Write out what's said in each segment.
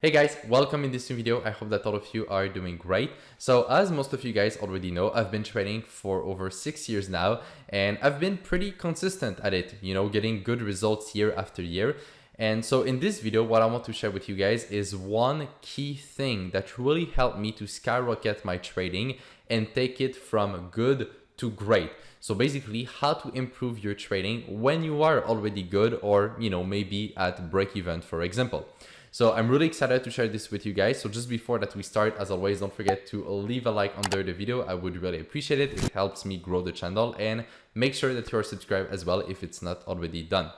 Hey guys, welcome in this new video. I hope that all of you are doing great. So as most of you guys already know, I've been trading for over 6 years now, and I've been pretty consistent at it, getting good results year after year. And so in this video, what I want to share with you guys is one key thing that really helped me to skyrocket my trading and take it from good to great. So basically how to improve your trading when you are already good or, maybe at break even, for example. So I'm really excited to share this with you guys. So just before that we start, as always, don't forget to leave a like under the video. I would really appreciate it. It helps me grow the channel, and make sure that you're subscribed as well if it's not already done.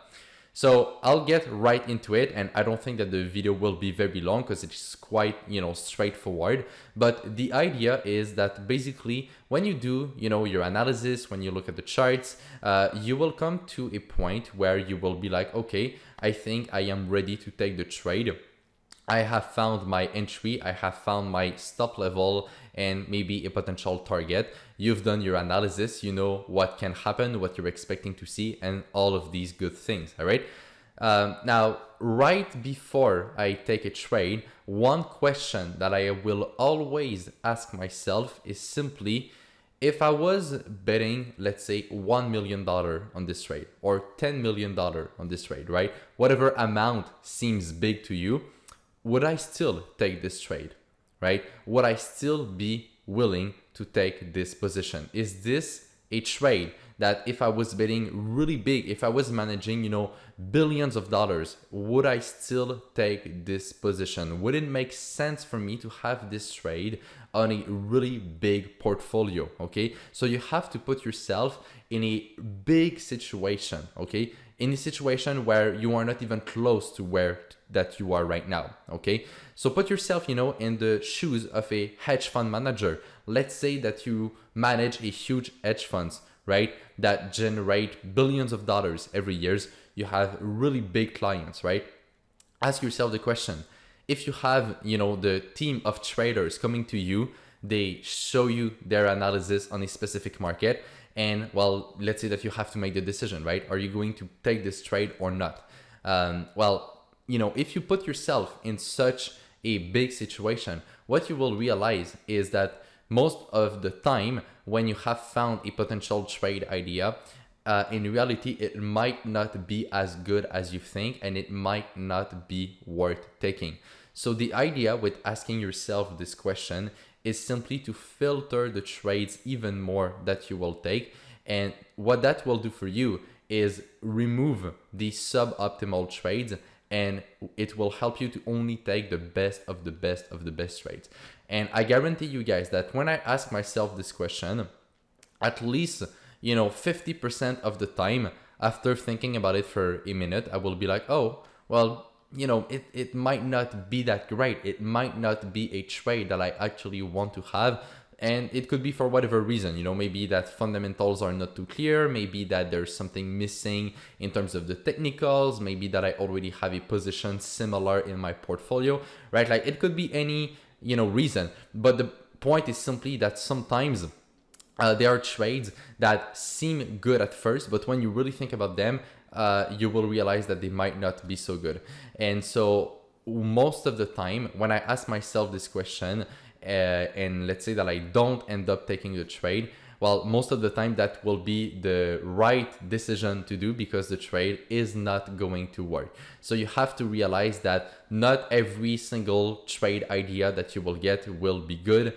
So I'll get right into it, and I don't think that the video will be very long because it's quite, straightforward. But the idea is that basically when you do, your analysis, when you look at the charts, you will come to a point where you will be like, okay, I think I am ready to take the trade. I have found my entry, I have found my stop level, and maybe a potential target. You've done your analysis, you know what can happen, what you're expecting to see, and all of these good things, all right? Now, right before I take a trade, one question that I will always ask myself is simply, if I was betting, let's say $1 million on this trade or $10 million on this trade, right? Whatever amount seems big to you, would I still take this trade, right? Would I still be willing to take this position? Is this a trade that if I was betting really big, if I was managing, billions of dollars, would I still take this position? Would it make sense for me to have this trade on a really big portfolio? Okay, so you have to put yourself in a big situation, okay? In a situation where you are not even close to where that you are right now, okay? So put yourself, in the shoes of a hedge fund manager. Let's say that you manage a huge hedge funds, right? That generate billions of dollars every year. You have really big clients, right? Ask yourself the question, if you have, the team of traders coming to you, they show you their analysis on a specific market, and well, let's say that you have to make the decision, right? Are you going to take this trade or not? If you put yourself in such a big situation, what you will realize is that most of the time when you have found a potential trade idea, in reality, it might not be as good as you think, and it might not be worth taking. So the idea with asking yourself this question is simply to filter the trades even more that you will take. And what that will do for you is remove the suboptimal trades, and it will help you to only take the best of the best of the best trades. And I guarantee you guys that when I ask myself this question, at least 50% of the time, after thinking about it for a minute, I will be like, oh, well, it might not be that great. It might not be a trade that I actually want to have. And it could be for whatever reason, maybe that fundamentals are not too clear, maybe that there's something missing in terms of the technicals, maybe that I already have a position similar in my portfolio, right? Like it could be any, reason. But the point is simply that sometimes there are trades that seem good at first, but when you really think about them, you will realize that they might not be so good. And so most of the time when I ask myself this question, and let's say that I don't end up taking the trade, well, most of the time that will be the right decision to do because the trade is not going to work. So you have to realize that not every single trade idea that you will get will be good.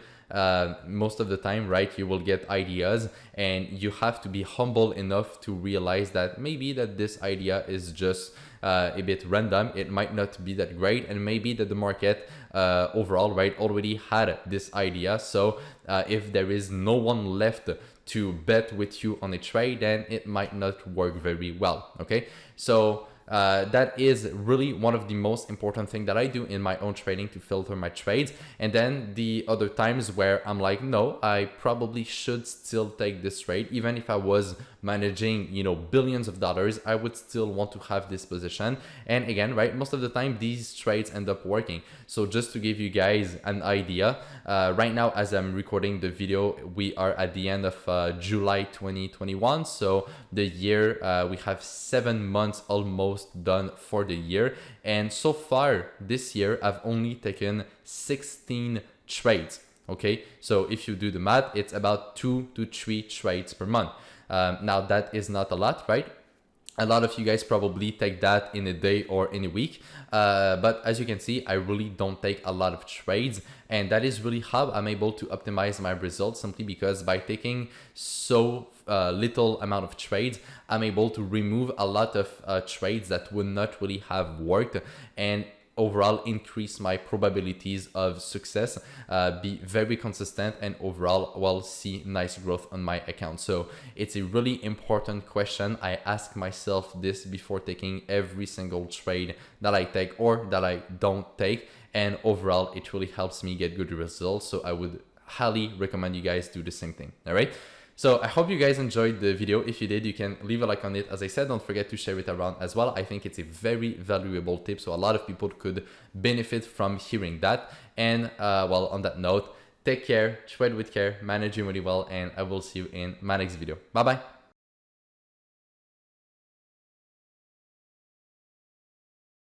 Most of the time, right, you will get ideas, and you have to be humble enough to realize that maybe that this idea is just a bit random. It might not be that great, and maybe that the market overall, right, already had this idea. So if there is no one left to bet with you on a trade, then it might not work very well. Okay, so that is really one of the most important things that I do in my own trading to filter my trades. And then the other times where I'm like, no, I probably should still take this trade. Even if I was managing, billions of dollars, I would still want to have this position. And again, right, most of the time these trades end up working. So just to give you guys an idea, right now as I'm recording the video, we are at the end of July 2021. So the year, we have 7 months almost almost done for the year. And so far this year, I've only taken 16 trades. Okay, so if you do the math, it's about 2 to 3 trades per month. Now that is not a lot, right? A lot of you guys probably take that in a day or in a week. But as you can see, I really don't take a lot of trades. And that is really how I'm able to optimize my results, simply because by taking so little amount of trades, I'm able to remove a lot of trades that would not really have worked, and overall increase my probabilities of success, be very consistent, and overall will see nice growth on my account. So it's a really important question. I ask myself this before taking every single trade that I take or that I don't take, and overall it really helps me get good results. So I would highly recommend you guys do the same thing. All right, so I hope you guys enjoyed the video. If you did, you can leave a like on it. As I said, don't forget to share it around as well. I think it's a very valuable tip, so a lot of people could benefit from hearing that. And well, on that note, take care, trade with care, manage it really well, and I will see you in my next video. Bye bye.